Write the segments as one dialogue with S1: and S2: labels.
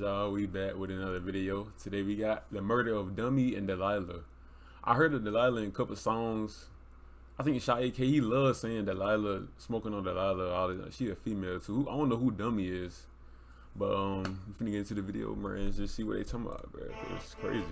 S1: guys, y'all? We back with another video. Today we got the murder of Dummy and Delilah. I heard of Delilah in a couple songs. I think Shot AK, he loves saying Delilah, smoking on Delilah, all that. She a female too. I don't know who Dummy is. But we finna get into the video, man, and just see what they talking about, bro. It's crazy.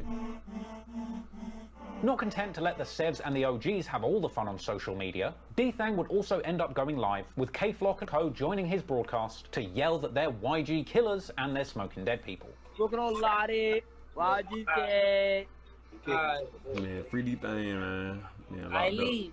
S2: Not content to let the Sevs and the OGs have all the fun on social media, D-Thang would also end up going live, with K-Flock and co joining his broadcast to yell that they're YG killers and they're smoking dead people.
S3: Smoking on Lottie, YG.
S1: Man, free D-Thang, man.
S3: I leave.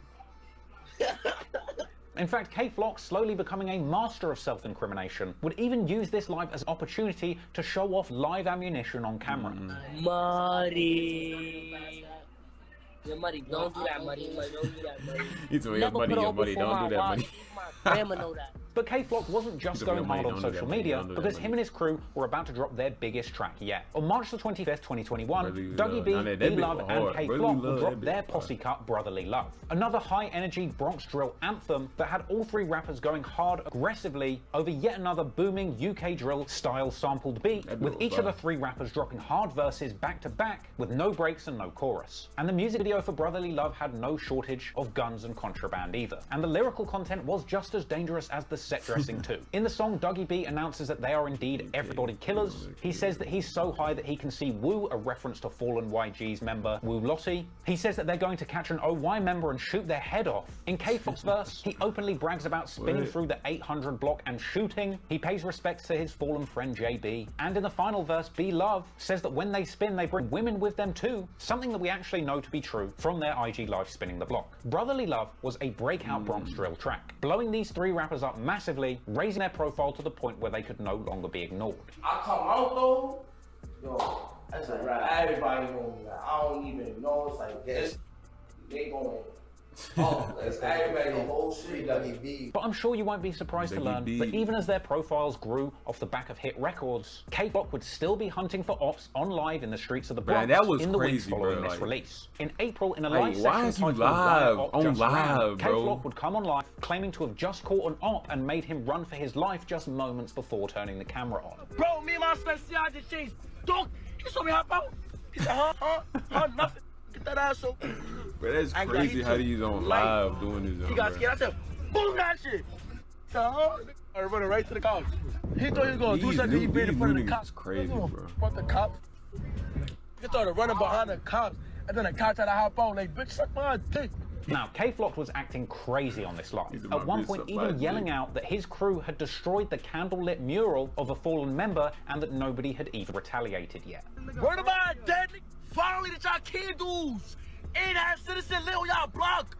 S2: In fact, K-Flock, slowly becoming a master of self-incrimination, would even use this live as an opportunity to show off live ammunition on camera.
S3: Muddy. Your Muddy, don't do that, Muddy. Don't do that, Muddy.
S1: He told me, your buddy, don't do that, Muddy.
S3: My grandma know that.
S2: But K-Flock wasn't just going hard on social media, because him and his crew were about to drop their biggest track yet. On March the 25th, 2021, Dougie B, D-Love, and K-Flock would drop their posse cut Brotherly Love. Another high-energy Bronx drill anthem that had all three rappers going hard aggressively over yet another booming UK drill style sampled beat, with each of the three rappers dropping hard verses back to back with no breaks and no chorus. And the music video for Brotherly Love had no shortage of guns and contraband either. And the lyrical content was just as dangerous as the set dressing too. In the song, Dougie B announces that they are indeed everybody killers. He says that he's so high that he can see Woo, a reference to fallen YG's member Woo Lottie. He says that they're going to catch an OY member and shoot their head off. In K-Flock's verse, he openly brags about spinning through the 800 block and shooting. He pays respects to his fallen friend JB. And in the final verse, B Love says that when they spin, they bring women with them too. Something that we actually know to be true from their IG live spinning the block. Brotherly Love was a breakout Bronx drill track, blowing these three rappers up massively, raising their profile to the point where they could no longer be ignored.
S4: I come out though, yo, that's like everybody know me. Like, I don't even know. It's like this. They going. Oh, it's everybody the whole shit.
S2: But I'm sure you won't be surprised to learn that even as their profiles grew off the back of hit records, K-Flock would still be hunting for ops on live in the streets of the Bronx in the weeks following this release. In April, in a live session titled K-Flock would come on live, claiming to have just caught an op and made him run for his life just moments before turning the camera on.
S3: Bro, me and my son see I just changed. Dog, he saw me hop out. He said, nothing. Get that ass open.
S1: But that's crazy how he's on live doing this.
S3: He got scared. I said, boom that shit. So, I running right to the cops. He thought he was going to do something. He been in front of the cops.
S1: It's crazy, bro.
S3: Fuck the cops. He started running behind the cops. And then the cops had to hop out like, bitch, suck my dick.
S2: Now, K-Flock was acting crazy on this live, at one point even yelling out that his crew had destroyed the candlelit mural of a fallen member and that nobody had even retaliated yet.
S3: Word of my dead, finally that y'all candles ain't had citizen lit on y'all block.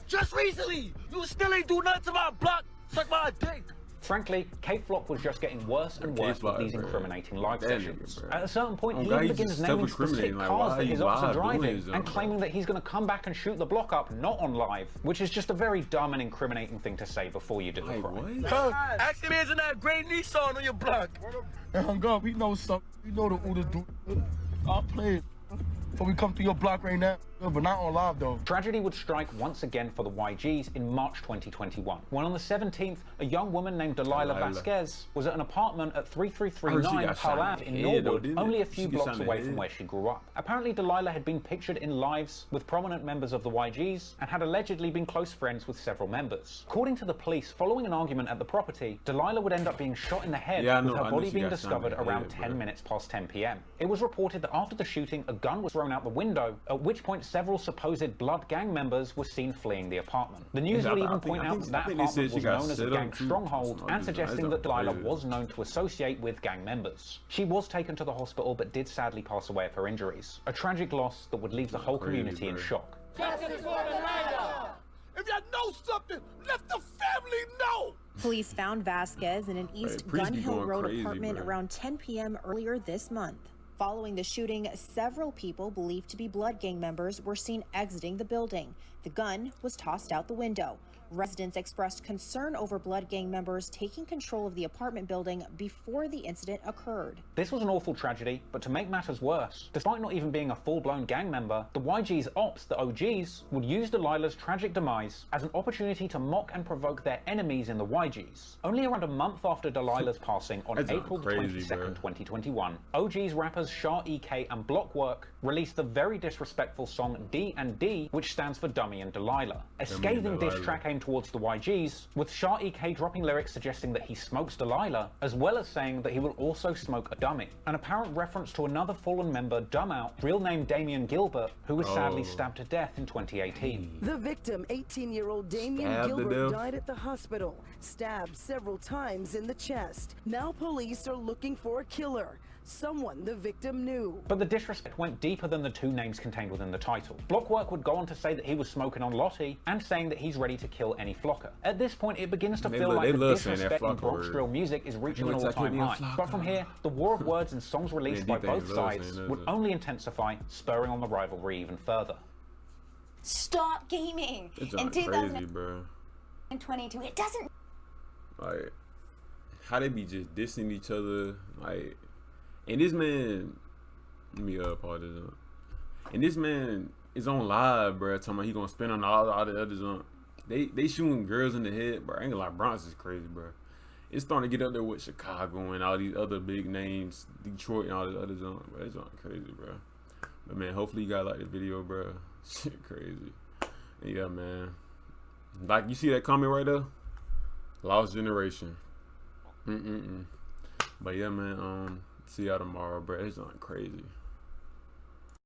S3: Just recently, you still ain't do nothing to my block. Suck my dick.
S2: Frankly, K-Flock was just getting worse and worse with these incriminating live sessions. At a certain point, he even begins naming specific cars that his ops are driving and claiming that he's going to come back and shoot the block up, not on live, which is just a very dumb and incriminating thing to say before you do the crime.
S3: Ask me, isn't that a great Nissan on your block? And hung up, we know something. We know the Uda do. I'll play it. So we come to your block right now, but not on live though.
S2: Tragedy would strike once again for the YGs in March 2021, when on the 17th, a young woman named Delilah Vasquez was at an apartment at 3339 Pearl Ave in Norwood, only a few blocks away from where she grew up. Apparently, Delilah had been pictured in lives with prominent members of the YGs and had allegedly been close friends with several members. According to the police, following an argument at the property, Delilah would end up being shot in the head, with her body being discovered around 10 minutes past 10 p.m. It was reported that after the shooting, a gun was thrown out the window, at which point several supposed Blood gang members were seen fleeing the apartment. The news would even point out that that apartment was known as a gang stronghold and suggesting that Delilah was known to associate with gang members. She was taken to the hospital but did sadly pass away of her injuries. A tragic loss that would leave the whole community in shock.
S5: Justice for Delilah! If y'all know something, let the family know!
S6: Police found Vasquez in an East Gun Hill Road apartment around 10 p.m. earlier this month. Following the shooting, several people believed to be Blood gang members were seen exiting the building. The gun was tossed out the window. Residents expressed concern over Blood Gang members taking control of the apartment building before the incident occurred.
S2: This was an awful tragedy, but to make matters worse, despite not even being a full-blown gang member, the YG's ops, the OGs, would use Delilah's tragic demise as an opportunity to mock and provoke their enemies in the YGs. Only around a month after Delilah's passing on April 22nd, 2021, OGs rappers Shah EK and Blockwork released the very disrespectful song D&D, which stands for Dummy and Delilah. A scathing diss track aimed towards the YGs, with Shah EK dropping lyrics suggesting that he smokes Delilah, as well as saying that he will also smoke a dummy. An apparent reference to another fallen member, Dumbout, real name Damian Gilbert, who was sadly stabbed to death in 2018.
S7: The victim, 18-year-old Damian Gilbert, died at the hospital, stabbed several times in the chest. Now police are looking for a killer. Someone the victim knew.
S2: But the disrespect went deeper than the two names contained within the title. Blockwork would go on to say that he was smoking on Lottie and saying that he's ready to kill any flocker. At this point, it begins to feel like the disrespect in Bronx drill music is reaching an all-time high. But from here, the war of words and songs released by both sides would only intensify, spurring on the rivalry even further.
S8: Stop gaming!
S1: In
S8: 2022, it doesn't...
S1: Like, how they be just dissing each other, like... And this man, let me pause this up. And this man is on live, bro, talking about he gonna spin on all the others on. They shooting girls in the head, bro. I ain't gonna lie, Bronx is crazy, bro. It's starting to get up there with Chicago and all these other big names, Detroit and all the others on, bro. It's on crazy, bro. But man, hopefully you guys like the video, bro. Shit crazy. And yeah, man. Like you see that comment right there? Lost generation. But yeah, man. See y'all tomorrow, bro. It's not crazy.